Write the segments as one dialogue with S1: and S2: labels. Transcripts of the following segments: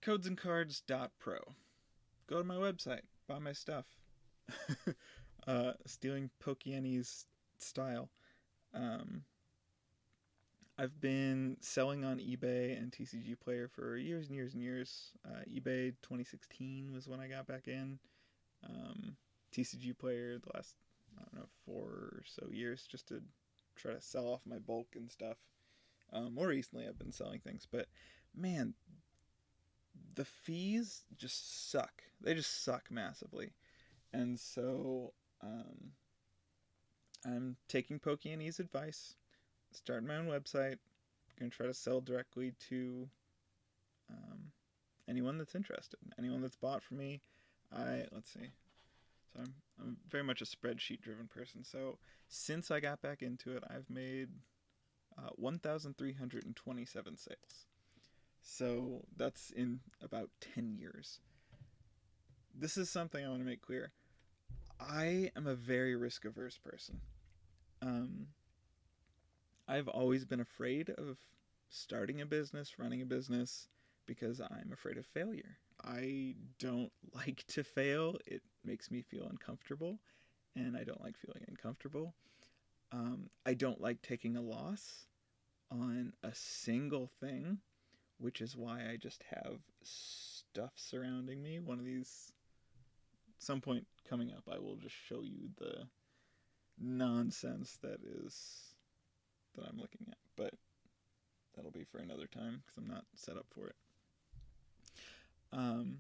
S1: CodesAndCards.pro. Go to my website, buy my stuff. Stealing Pokiani's style. Um, I've been selling on eBay and TCG Player for years and years and years. eBay 2016 was when I got back in. Um, TCG Player the last, I don't know, 4 or so years, just to try to sell off my bulk and stuff. More recently, I've been selling things, but man, the fees just suck. They just suck massively. And so I'm taking Pokiani's advice, starting my own website, going to try to sell directly to um, anyone that's interested, anyone that's bought from me. Let's see. So I'm very much a spreadsheet driven person. So since I got back into it, I've made 1,327 sales. So that's in about 10 years. This is something I want to make clear. I am a very risk averse person. Um, I've always been afraid of starting a business, running a business, because I'm afraid of failure. I don't like to fail. It makes me feel uncomfortable, and I don't like feeling uncomfortable. I don't like taking a loss on a single thing, which is why I just have stuff surrounding me. One of these, some point coming up, I will just show you the nonsense that I'm looking at, but that'll be for another time because I'm not set up for it. Um,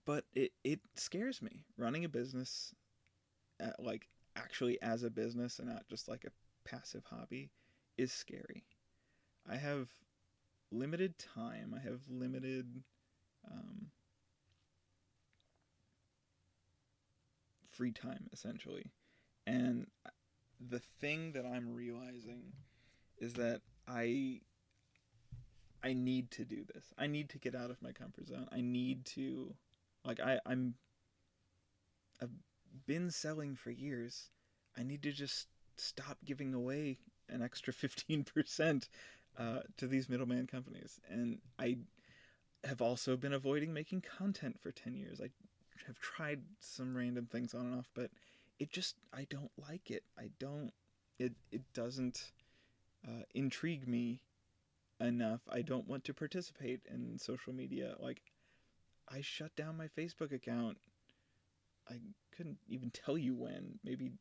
S1: but it scares me running a business, like actually as a business and not just like a passive hobby, is scary. I have limited time. I have limited um, free time essentially, and the thing that I'm realizing is that I need to do this. I need to get out of my comfort zone. I need to, like, I've been selling for years. I need to just stop giving away an extra 15% to these middleman companies. And I have also been avoiding making content for 10 years. I have tried some random things on and off, but I don't like it. It doesn't intrigue me enough. I don't want to participate in social media. Like, I shut down my Facebook account. I couldn't even tell you when. Maybe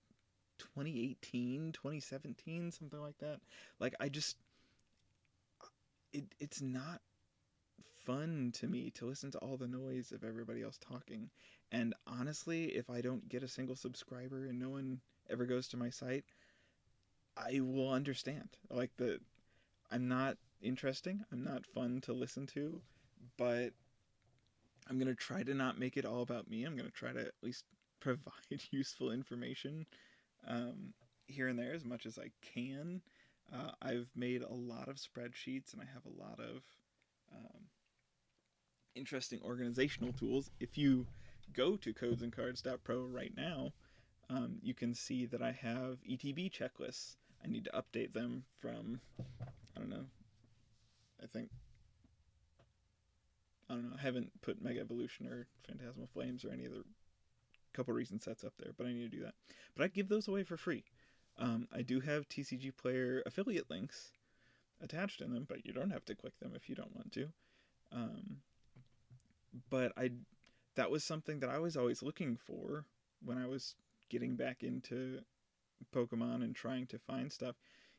S1: 2018, 2017, something like that. Like, it's not fun to me to listen to all the noise of everybody else talking. And honestly, if I don't get a single subscriber and no one ever goes to my site, I will understand. I'm not interesting. I'm not fun to listen to, but I'm going to try to not make it all about me. I'm going to try to at least provide useful information here and there as much as I can. I've made a lot of spreadsheets and I have a lot of um, interesting organizational tools. If you go to codesandcards.pro right now, you can see that I have ETB checklists. I need to update them from, I don't know, I think, I don't know, I haven't put Mega Evolution or Phantasmal Flames or any of the couple recent sets up there, but I need to do that. But I give those away for free. I do have TCG Player affiliate links attached in them, but you don't have to click them if you don't want to. Um, but that was something that I was always looking for when I was getting back into Pokemon and trying to find stuff.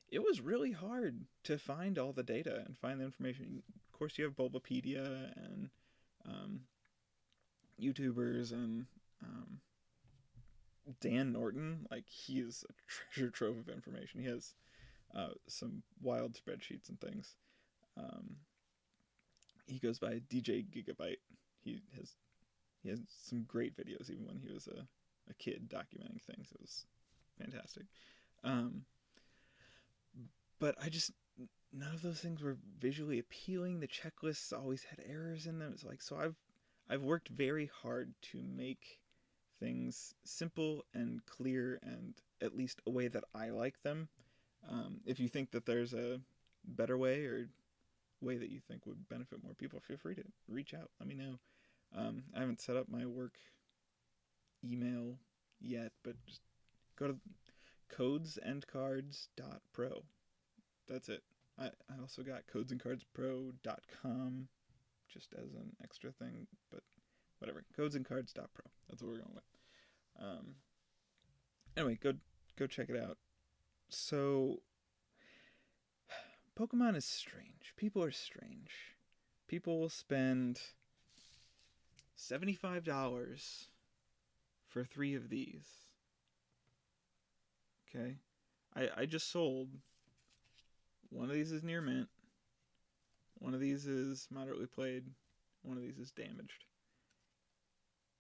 S1: It was really hard to find all the data and find the information. Of course, you have Bulbapedia and YouTubers and Dan Norton. Like, he is a treasure trove of information. He has some wild spreadsheets and things. Um, he goes by DJ Gigabyte. He has he has some great videos, even when he was a kid, documenting things. It was fantastic. Um, but none of those things were visually appealing. The checklists always had errors in them. It's like, so I've worked very hard to make things simple and clear and at least a way that I like them. If you think that there's a better way or way that you think would benefit more people, feel free to reach out. Let me know. I haven't set up my work email yet, but just go to codesandcards.pro. That's it. I also got codesandcardspro.com just as an extra thing, but whatever. Codesandcards.pro. That's what we're going with. Anyway, go check it out. So, Pokemon is strange. People are strange. People will spend $75 for 3 of these. Okay? I just sold. One of these is near mint. One of these is moderately played. One of these is damaged.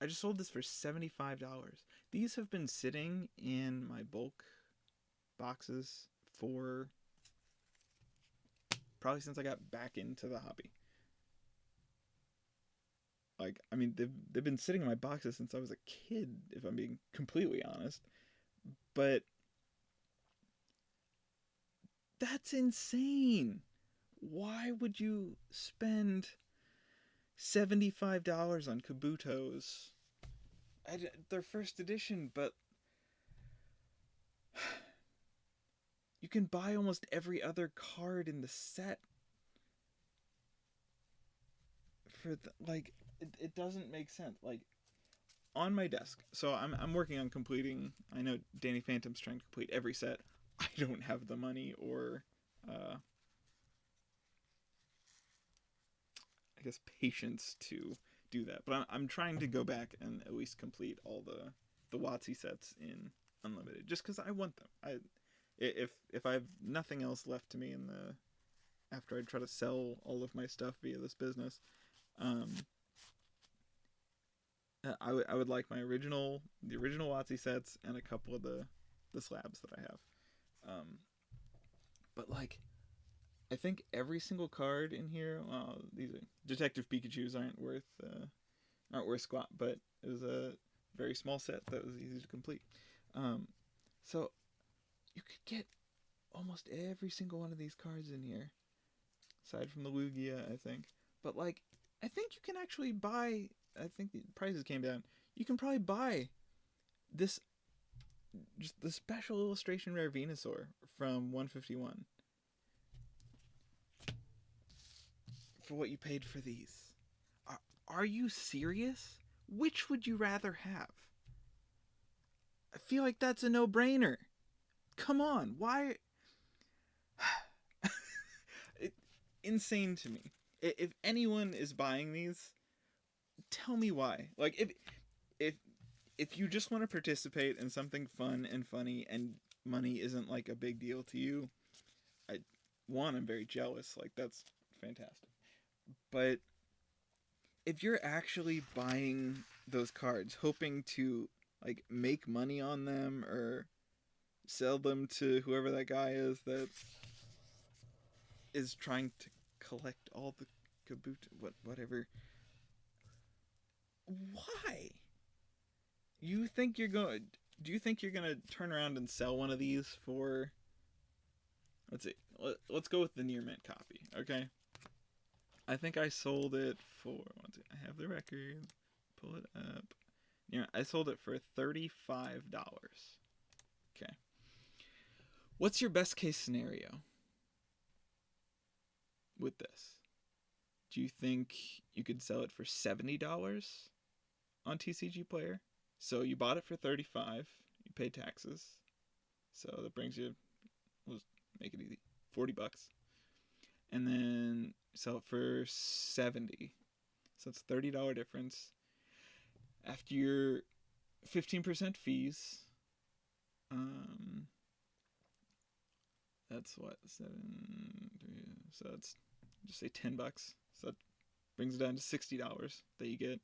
S1: I just sold this for $75. These have been sitting in my bulk boxes for probably since I got back into the hobby. Like, I mean, they've been sitting in my boxes since I was a kid, if I'm being completely honest. But that's insane. Why would you spend $75 on Kabutos? They're first edition, but you can buy almost every other card in the set for it doesn't make sense. Like, on my desk, so I'm working on completing. I know Danny Phantom's trying to complete every set. I don't have the money or I guess patience to do that, but I'm trying to go back and at least complete all the WotC sets in Unlimited, just because I want them. If I have nothing else left to me in the after I try to sell all of my stuff via this business, I would like the original WotC sets and a couple of the slabs that I have. But like, I think every single card in here, these are, Detective Pikachu's aren't worth squat, but it was a very small set that was easy to complete. So you could get almost every single one of these cards in here, aside from the Lugia, I think. But like, I think you can actually buy. I think the prices came down. You can probably buy this, just the special illustration rare Venusaur from 151 for what you paid for these. Are you serious? Which would you rather have? I feel like that's a no-brainer. Come on, why? Insane to me. If anyone is buying these, tell me why. Like, if you just want to participate in something fun and funny and money isn't like a big deal to you, I'm very jealous. Like, that's fantastic. But if you're actually buying those cards hoping to like make money on them or sell them to whoever that guy is that is trying to collect all the whatever, why? Do you think you're going to turn around and sell one of these for, let's see, let's go with the near mint copy, okay? I think I sold it for, I have the record, pull it up. Yeah, I sold it for $35. Okay. What's your best case scenario with this? Do you think you could sell it for $70 on TCG Player? So you bought it for $35, you pay taxes, so that brings you, let's make it easy, $40. And then sell it for $70. So it's $30 difference. After your 15% fees, that's what, so that's just say $10. So that brings it down to $60 that you get.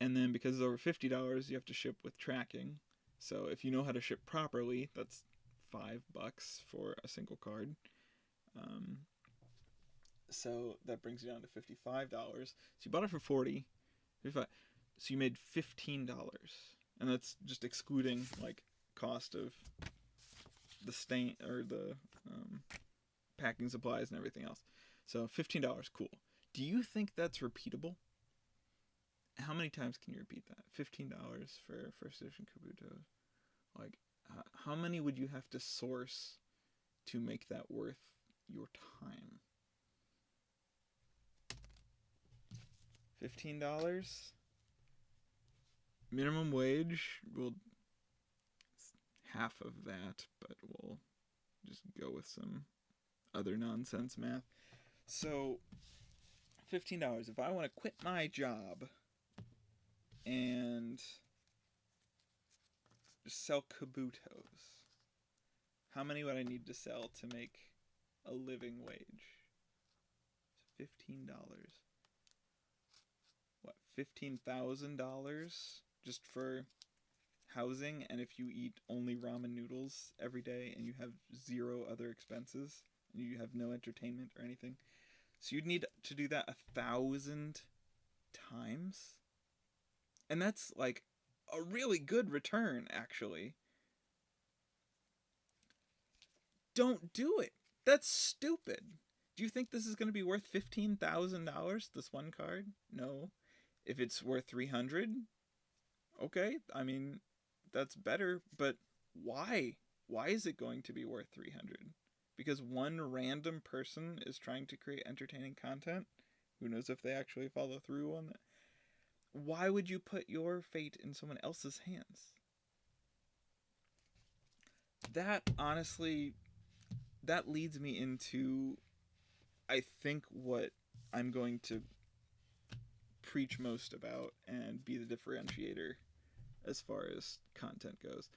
S1: And then because it's over $50, you have to ship with tracking. So if you know how to ship properly, that's $5 for a single card. So that brings you down to $55. So you bought it for $40, $55. So you made $15, and that's just excluding like cost of the stain or the packing supplies and everything else. So $15, cool. Do you think that's repeatable? How many times can you repeat that? $15 for first edition Kabutos. Like, how many would you have to source to make that worth your time? $15? Minimum wage will half of that, but we'll just go with some other nonsense math. So $15. If I want to quit my job and just sell Kabutos, how many would I need to sell to make a living wage? $15. What, $15,000 just for housing? And if you eat only ramen noodles every day and you have zero other expenses and you have no entertainment or anything, so you'd need to do that 1,000 times, and that's like a really good return, actually. Don't do it. That's stupid. Do you think this is going to be worth $15,000, this one card? No. If it's worth 300, okay, I mean, that's better, but why? Why is it going to be worth 300? Because one random person is trying to create entertaining content? Who knows if they actually follow through on that? Why would you put your fate in someone else's hands? That, honestly, that leads me into, I think, what I'm going to preach most about and be the differentiator as far as content goes.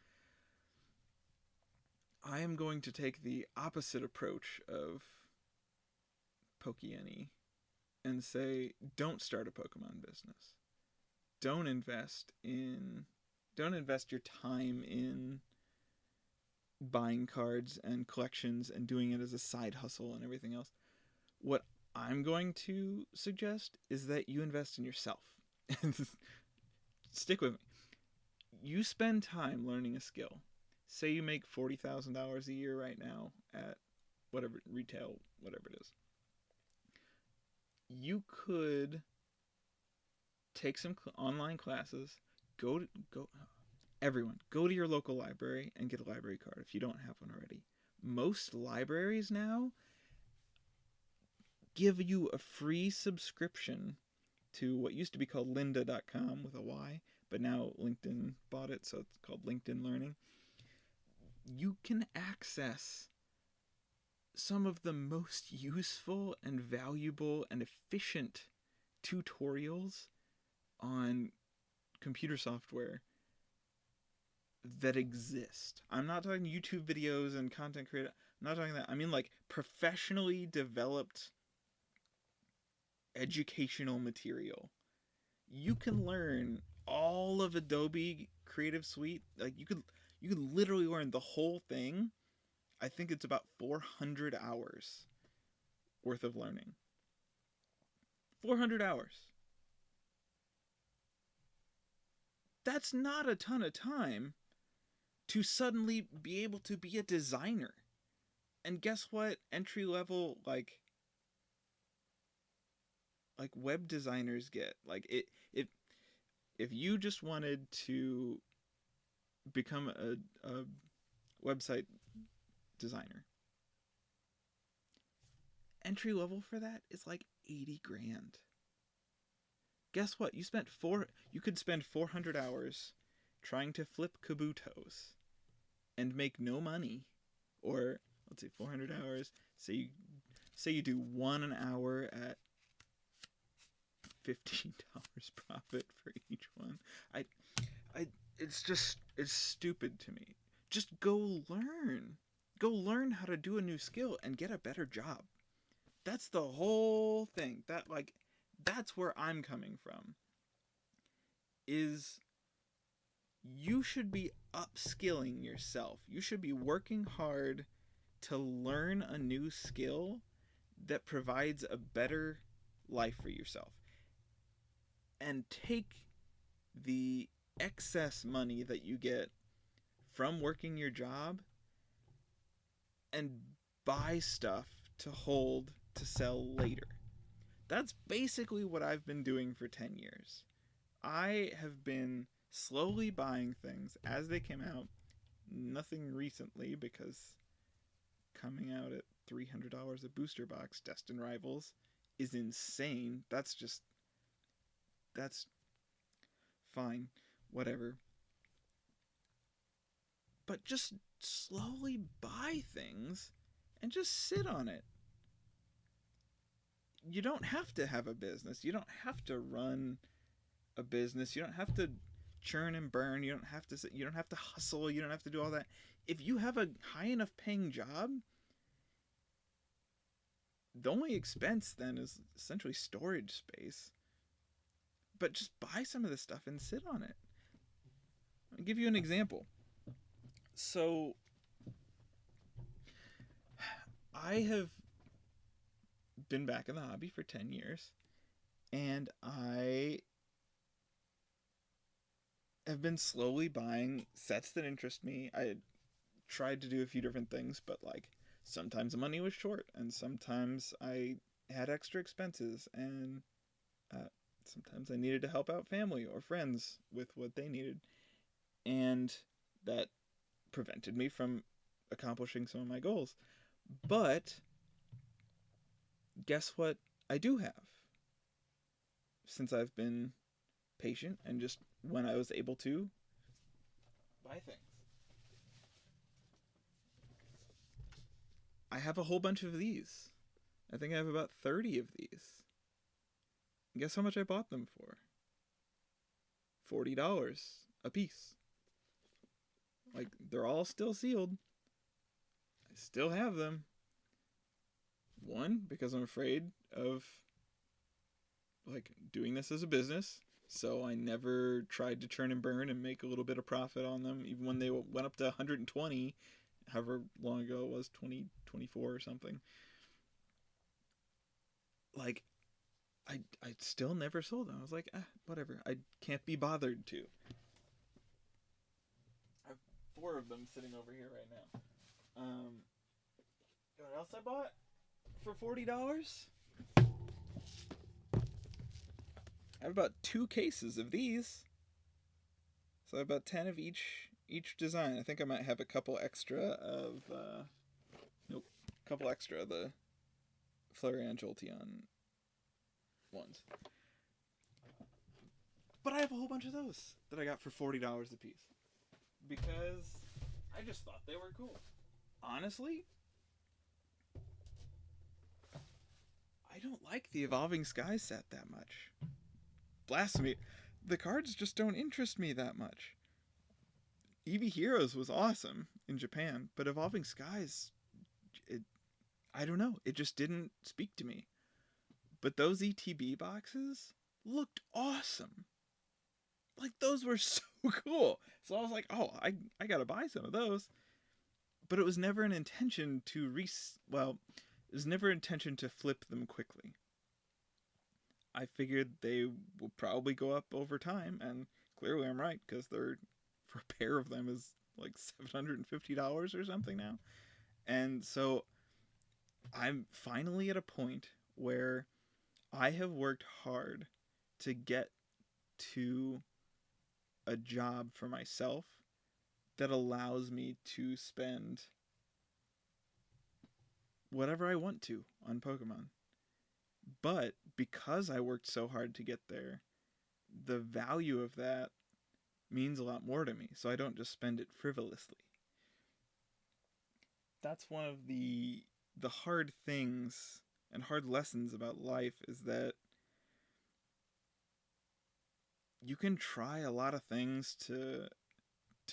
S1: I am going to take the opposite approach of Pokiany and say, don't start a Pokemon business. Don't invest your time in buying cards and collections and doing it as a side hustle and everything else. What I'm going to suggest is that you invest in yourself. Stick with me. You spend time learning a skill. Say you make $40,000 a year right now at whatever retail, whatever it is. You could take some online classes. Everyone, go to your local library and get a library card if you don't have one already. Most libraries now give you a free subscription to what used to be called lynda.com with a Y, but now LinkedIn bought it, so it's called LinkedIn Learning. You can access some of the most useful and valuable and efficient tutorials on computer software that exist. I'm not talking YouTube videos and content creator. I'm not talking that. I mean like professionally developed educational material. You can learn all of Adobe Creative Suite. Like you could literally learn the whole thing. I think it's about 400 hours worth of learning. 400 hours. That's not a ton of time to suddenly be able to be a designer. And guess what? Entry level like web designers get. Like if you just wanted to become a website designer, entry level for that is like 80 grand. Guess what? You could spend 400 hours trying to flip Kabutos and make no money. Or let's say 400 hours, say you do 1 hour at $15 profit for each one. It's stupid to me. Just go learn. Go learn how to do a new skill and get a better job. That's the whole thing. That's where I'm coming from. Is you should be upskilling yourself. You should be working hard to learn a new skill that provides a better life for yourself. And take the excess money that you get from working your job and buy stuff to hold to sell later. That's basically what I've been doing for 10 years. I have been slowly buying things as they came out. Nothing recently, because coming out at $300 a booster box, Destin Rivals, is insane. That's fine. Whatever. But just slowly buy things and just sit on it. You don't have to have a business. You don't have to run a business. You don't have to churn and burn. You don't have to hustle. You don't have to do all that. If you have a high enough paying job, the only expense then is essentially storage space. But just buy some of this stuff and sit on it. I'll give you an example. So I have been back in the hobby for 10 years, and I have been slowly buying sets that interest me. I tried to do a few different things, but like sometimes the money was short, and sometimes I had extra expenses, and sometimes I needed to help out family or friends with what they needed, and that prevented me from accomplishing some of my goals. But guess what I do have? Since I've been patient and just when I was able to buy things, I have a whole bunch of these. I think I have about 30 of these. And guess how much I bought them for? $40 a piece. Like, they're all still sealed. I still have them. One, because I'm afraid of like doing this as a business, so I never tried to churn and burn and make a little bit of profit on them, even when they went up to 120, however long ago it was, 2024 or something. Like, I still never sold them. I was like, whatever. I can't be bothered to. I have 4 of them sitting over here right now. You know what else I bought for $40? I have about 2 cases of these. So I have about 10 of each design. I think I might have a couple extra of a couple extra of the Flareon Jolteon ones. But I have a whole bunch of those that I got for $40 a piece because I just thought they were cool. Honestly, I don't like the Evolving Skies set that much. Blasphemy. The cards just don't interest me that much. Eevee Heroes was awesome in Japan, but Evolving Skies, I don't know. It just didn't speak to me. But those ETB boxes looked awesome. Like, those were so cool. So I was like, oh, I gotta buy some of those. But it was never an intention to it was never an intention to flip them quickly. I figured they will probably go up over time, and clearly I'm right, because they're, for a pair of them is like $750 or something now. And so I'm finally at a point where I have worked hard to get to a job for myself that allows me to spend whatever I want to on Pokemon. But because I worked so hard to get there, the value of that means a lot more to me, so I don't just spend it frivolously. That's one of the hard things and hard lessons about life, is that you can try a lot of things to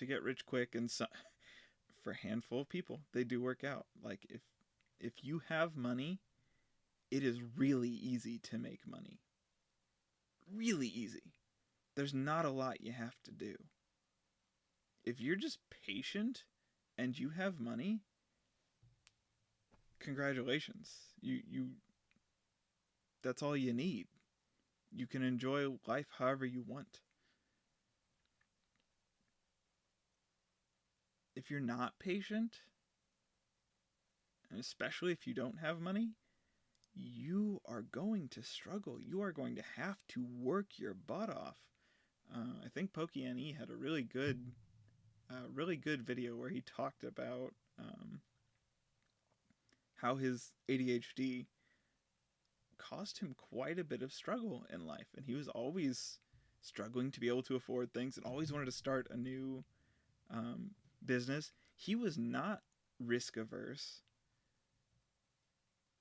S1: get rich quick, and so, for a handful of people, they do work out. Like, if you have money, it is really easy to make money. Really easy. There's not a lot you have to do. If you're just patient and you have money, congratulations. You that's all you need. You can enjoy life however you want. If you're not patient, and especially if you don't have money, you are going to struggle. You are going to have to work your butt off. I think PokeNE had a really good video where he talked about how his ADHD caused him quite a bit of struggle in life, and he was always struggling to be able to afford things and always wanted to start a new business. He was not risk averse,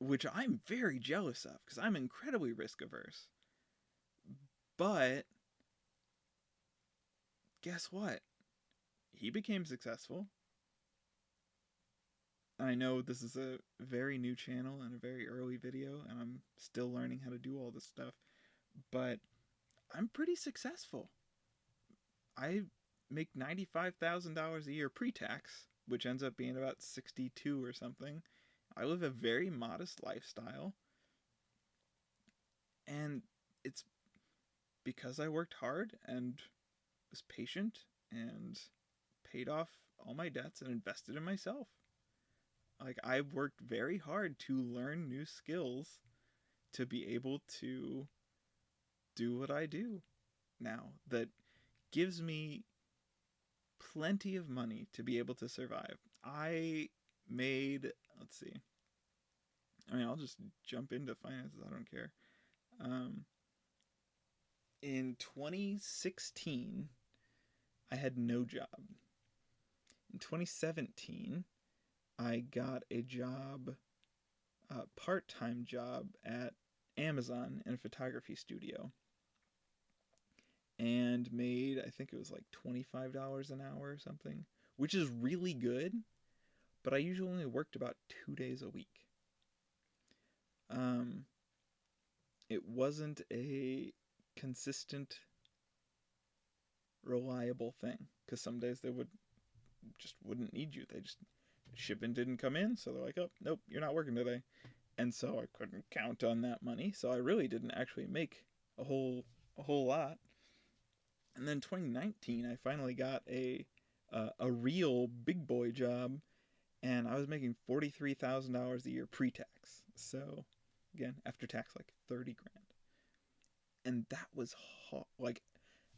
S1: which I'm very jealous of because I'm incredibly risk averse. But guess what? He became successful. I know this is a very new channel and a very early video, and I'm still learning how to do all this stuff, but I'm pretty successful. I make $95,000 a year pre-tax, which ends up being about 62 or something. I live a very modest lifestyle, and it's because I worked hard and was patient and paid off all my debts and invested in myself. Like, I worked very hard to learn new skills to be able to do what I do now that gives me plenty of money to be able to survive. I made, let's see, I'll just jump into finances, I don't care. In 2016, I had no job. In 2017, I got a job, a part-time job at Amazon in a photography studio, and made, I think it was like $25 an hour or something, which is really good, but I usually only worked about 2 days a week. It wasn't a consistent, reliable thing, because some days they wouldn't need you. Shipping didn't come in, so they're like, oh, nope, you're not working today. And so I couldn't count on that money, so I really didn't actually make a whole lot. And then 2019, I finally got a real big boy job, and I was making $43,000 a year pre-tax. So again, after tax, like 30 grand. And that was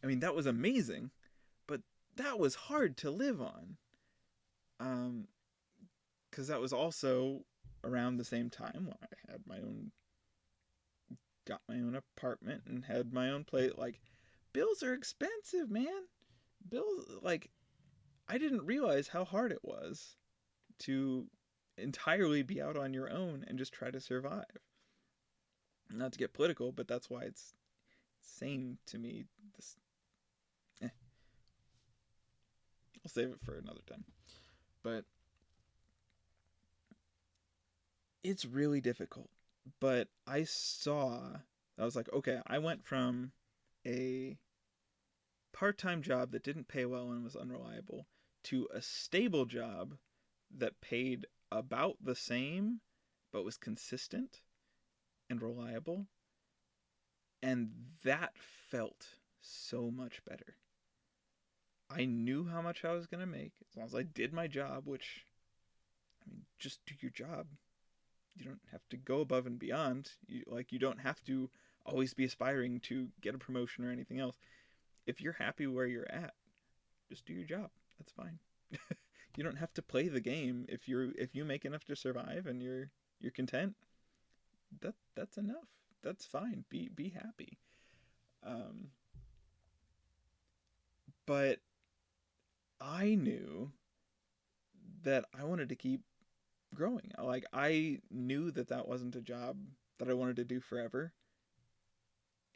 S1: that was amazing, but that was hard to live on. Because that was also around the same time when I had got my own apartment and had my own place. Like, bills are expensive, man. Bills, like, I didn't realize how hard it was to entirely be out on your own and just try to survive. Not to get political, but that's why it's insane to me. I'll save it for another time. But it's really difficult. But I was like, okay, I went from a part-time job that didn't pay well and was unreliable to a stable job that paid about the same but was consistent and reliable. And that felt so much better. I knew how much I was going to make as long as I did my job, which, just do your job. You don't have to go above and beyond. You don't have to always be aspiring to get a promotion or anything else. If you're happy where you're at, just do your job. That's fine. You don't have to play the game. If you make enough to survive and you're content, that's enough. That's fine. Be happy. But I knew that I wanted to keep growing. Like, I knew that wasn't a job that I wanted to do forever.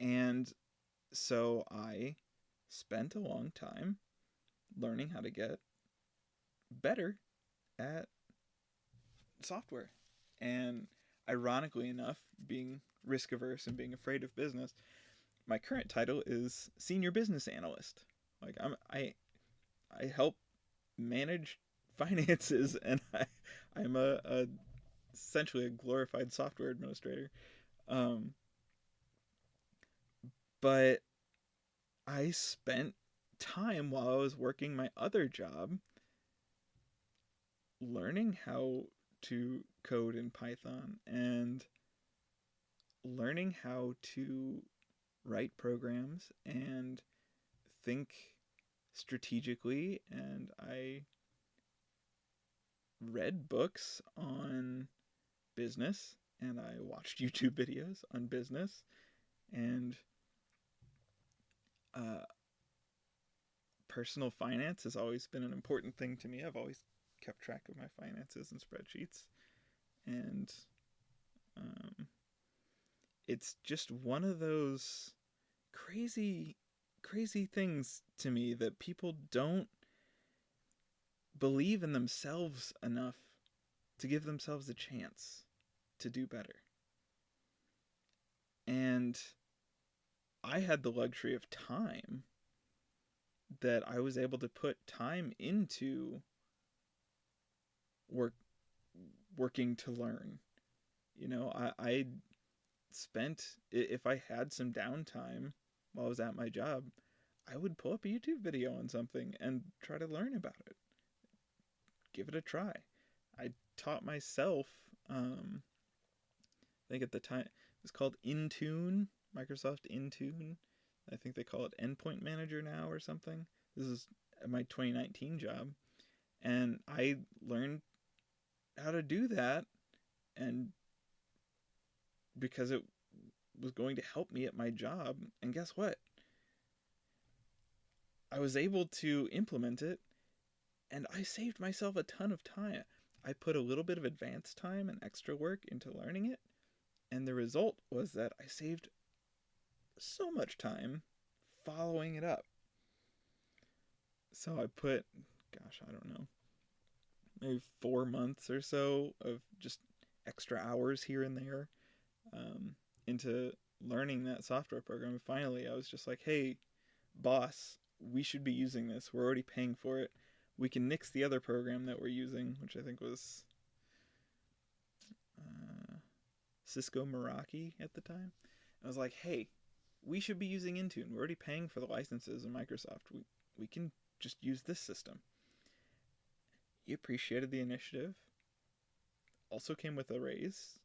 S1: And so I spent a long time learning how to get better at software. And ironically enough, being risk averse and being afraid of business, my current title is Senior Business Analyst. Like, I help manage finances, and I'm essentially a glorified software administrator. But I spent time while I was working my other job learning how to code in Python and learning how to write programs and think strategically, and I read books on business, and I watched YouTube videos on business, and uh, personal finance has always been an important thing to me. I've always kept track of my finances and spreadsheets, and um, it's just one of those crazy, crazy things to me that people don't believe in themselves enough to give themselves a chance to do better. And I had the luxury of time that I was able to put time into working to learn. I spent, if I had some downtime while I was at my job, I would pull up a YouTube video on something and try to learn about it. Give it a try. I taught myself, I think at the time it was called Intune, Microsoft Intune. I think they call it Endpoint Manager now or something. This is my 2019 job. And I learned how to do that, and because it was going to help me at my job. And guess what? I was able to implement it, and I saved myself a ton of time. I put a little bit of advanced time and extra work into learning it, and the result was that I saved so much time following it up. So I put, gosh, I don't know, maybe 4 months or so of just extra hours here and there into learning that software program. And finally, I was just like, hey, boss, we should be using this. We're already paying for it. We can nix the other program that we're using, which I think was Cisco Meraki at the time. I was like, hey, we should be using Intune. We're already paying for the licenses in Microsoft. We can just use this system. He appreciated the initiative. Also came with a raise,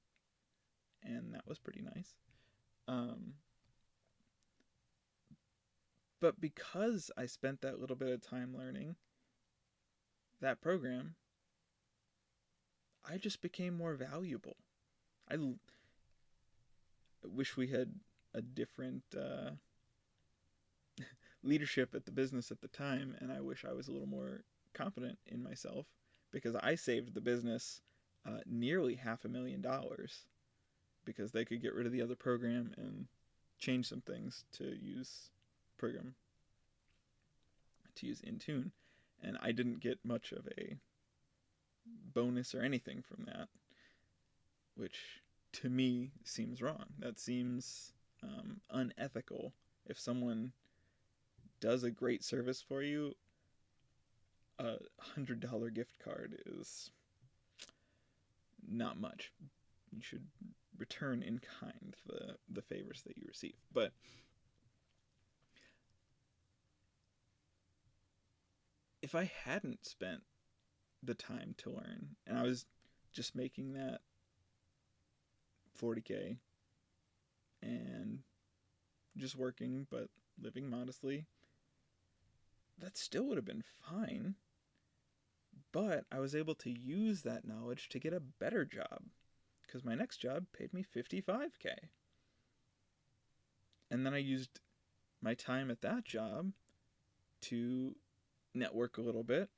S1: and that was pretty nice. But because I spent that little bit of time learning that program, I just became more valuable. I wish we had a different leadership at the business at the time, and I wish I was a little more confident in myself, because I saved the business nearly $500,000 because they could get rid of the other program and change some things to use Intune, and I didn't get much of a bonus or anything from that, which to me seems wrong. That seems unethical. If someone does a great service for you, a $100 gift card is not much. You should return in kind the favors that you receive. But if I hadn't spent the time to learn, and I was just making that $40K and just working but living modestly, that still would have been fine. But I was able to use that knowledge to get a better job, because my next job paid me $55K. And then I used my time at that job to network a little bit,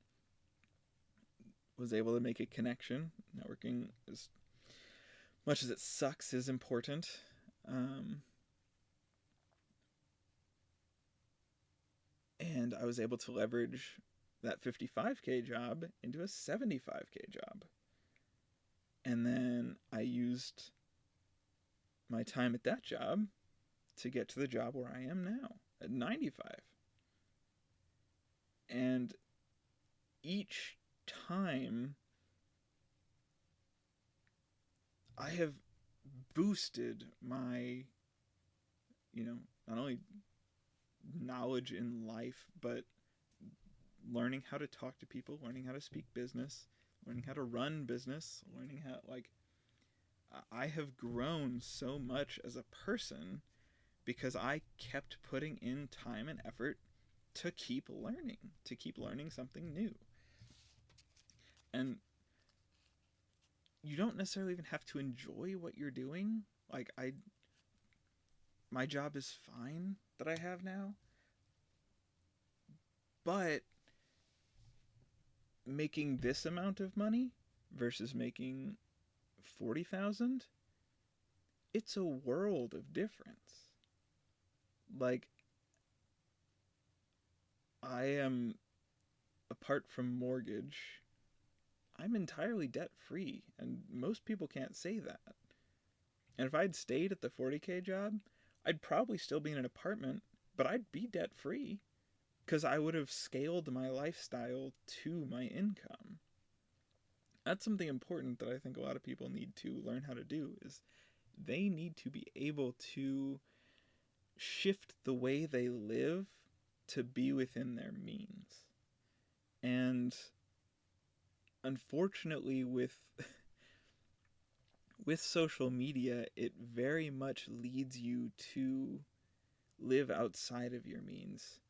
S1: was able to make a connection. Networking, as much as it sucks, is important. And I was able to leverage that $55K job into a $75K job. And then I used my time at that job to get to the job where I am now at 95. And each time I have boosted my, not only knowledge in life, but learning how to talk to people, learning how to speak business, learning how to run business, learning how, I have grown so much as a person because I kept putting in time and effort to keep learning something new. And you don't necessarily even have to enjoy what you're doing. Like my job is fine that I have now, but making this amount of money versus making 40,000, it's a world of difference. Like I am, apart from mortgage, I'm entirely debt free, and most people can't say that. And if I'd stayed at the 40K job, I'd probably still be in an apartment, but I'd be debt free because I would have scaled my lifestyle to my income. That's something important that I think a lot of people need to learn how to do is they need to be able to shift the way they live to be within their means. And unfortunately with social media, it very much leads you to live outside of your means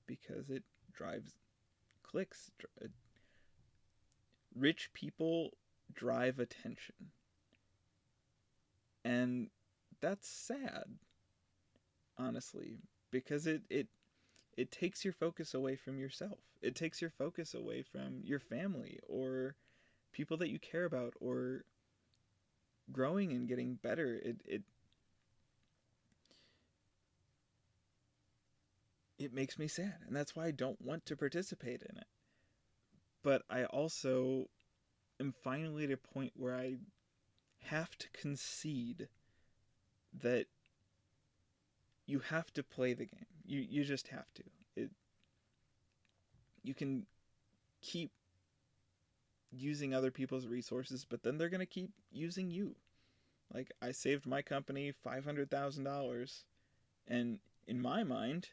S1: because it drives clicks. Rich people drive attention. And that's sad, honestly, because it takes your focus away from yourself. It takes your focus away from your family or people that you care about or growing and getting better. It makes me sad, and that's why I don't want to participate in it. But I also am finally at a point where I have to concede that you have to play the game. You just have to. You can keep using other people's resources, but then they're going to keep using you. Like I saved my company $500,000, and in my mind,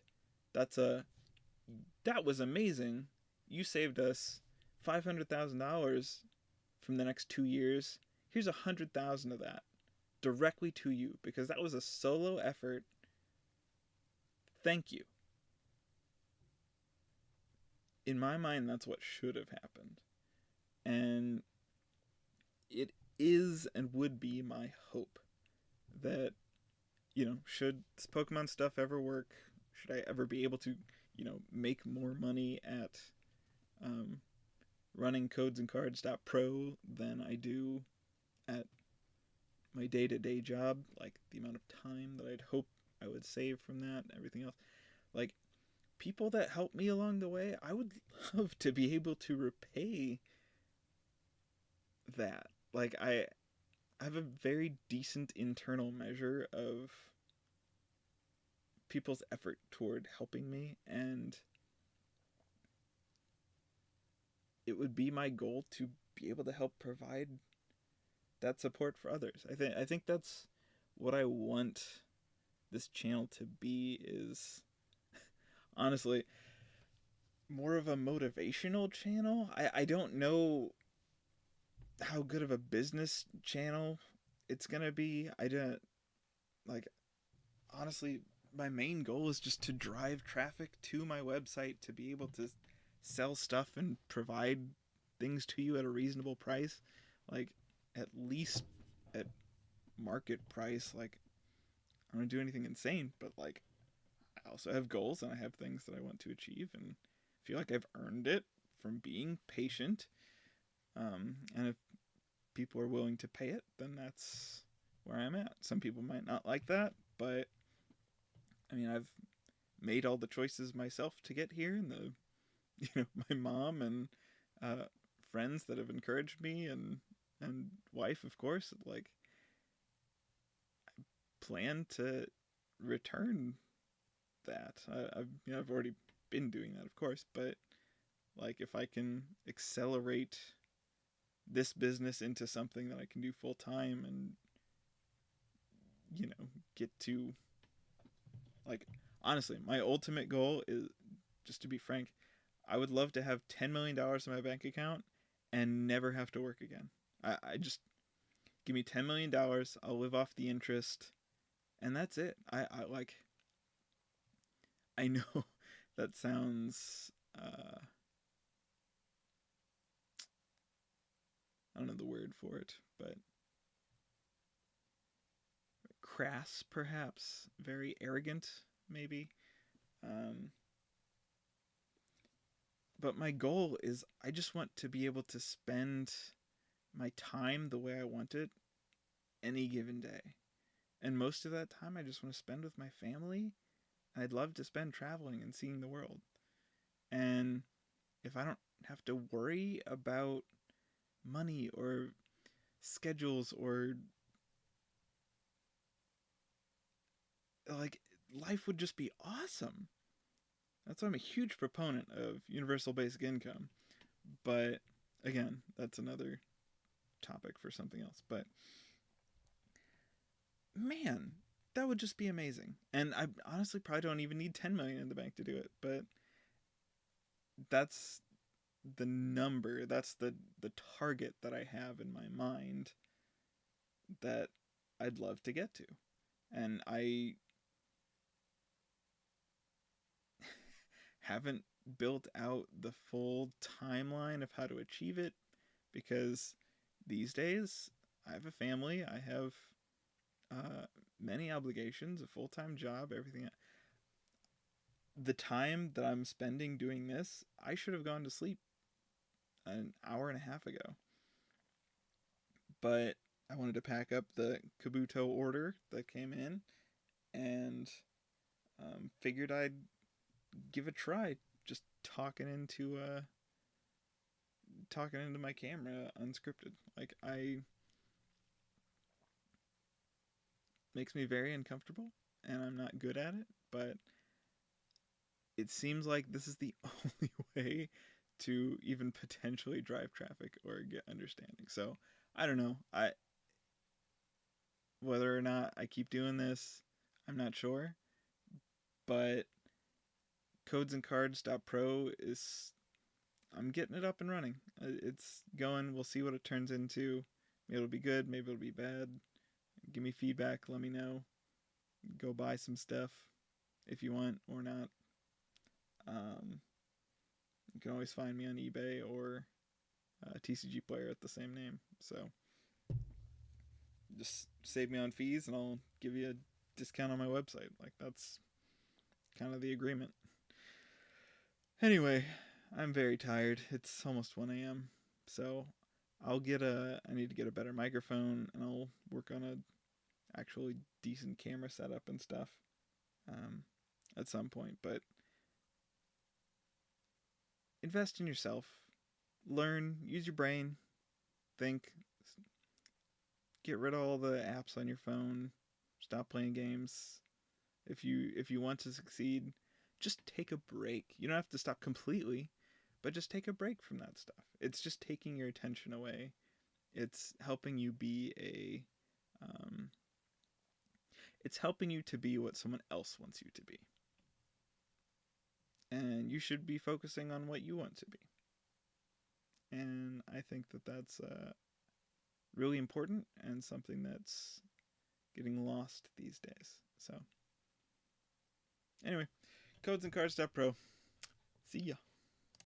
S1: that was amazing. You saved us $500,000 from the next 2 years. Here's 100,000 of that directly to you because that was a solo effort. Thank you. In my mind, that's what should have happened. And it is and would be my hope that, should this Pokemon stuff ever work, should I ever be able to, make more money at running codesandcards.pro than I do at my day-to-day job, like the amount of time that I'd hope I would save from that and everything else. Like, people that helped me along the way, I would love to be able to repay that. Like, I have a very decent internal measure of people's effort toward helping me, and it would be my goal to be able to help provide that support for others. I think that's what I want this channel to be, is honestly more of a motivational channel. I don't know how good of a business channel it's gonna be. I don't, like, honestly, my main goal is just to drive traffic to my website to be able to sell stuff and provide things to you at a reasonable price, like at least at market price. Like, I don't do anything insane, but like I also have goals and I have things that I want to achieve and feel like I've earned it from being patient. And if people are willing to pay it, then that's where I'm at. Some people might not like that, but I mean, I've made all the choices myself to get here, and my mom and uh, friends that have encouraged me, and wife, of course. Like, I plan to return that. I've already been doing that, of course, but like if I can accelerate this business into something that I can do full time and get to, like, honestly, my ultimate goal is, just to be frank, I would love to have $10 million in my bank account and never have to work again. I just, Give me $10 million. I'll live off the interest, and that's it. I like. I know that sounds. I don't know the word for it, but crass, perhaps, very arrogant, maybe. Um, but my goal is I just want to be able to spend my time the way I want it any given day. And most of that time I just want to spend with my family. I'd love to spend traveling and seeing the world. And if I don't have to worry about money or schedules or like life would just be awesome. That's why I'm a huge proponent of universal basic income. But again, that's another topic for something else. But man, that would just be amazing. And I honestly probably don't even need 10 million in the bank to do it, but that's the number, that's the target that I have in my mind that I'd love to get to. And I haven't built out the full timeline of how to achieve it because these days I have a family, I have uh, many obligations, a full time job, everything. The time that I'm spending doing this, I should have gone to sleep an hour and a half ago. But I wanted to pack up the Kabuto order that came in and figured I'd give a try just talking into my camera unscripted. Like I makes me very uncomfortable and I'm not good at it, but it seems like this is the only way to even potentially drive traffic or get understanding. So I don't know. I Whether or not I keep doing this, I'm not sure. But codesandcards.pro is I'm getting it up and running. It's going. We'll see what it turns into. Maybe it'll be good. Maybe it'll be bad. Give me feedback. Let me know. Go buy some stuff if you want or not. Um, you can always find me on eBay or TCG Player at the same name. So just save me on fees and I'll give you a discount on my website. Like that's kind of the agreement. Anyway, I'm very tired. It's almost 1 a.m. So I need to get a better microphone and I'll work on a actually decent camera setup and stuff um, at some point. But invest in yourself. Learn, use your brain, think, get rid of all the apps on your phone, stop playing games. If you want to succeed, just take a break. You don't have to stop completely, but just take a break from that stuff. It's just taking your attention away. It's helping you be um, it's helping you to be what someone else wants you to be. And you should be focusing on what you want to be. And I think that that's really important and something that's getting lost these days. So, anyway, codesandcards.pro. See ya.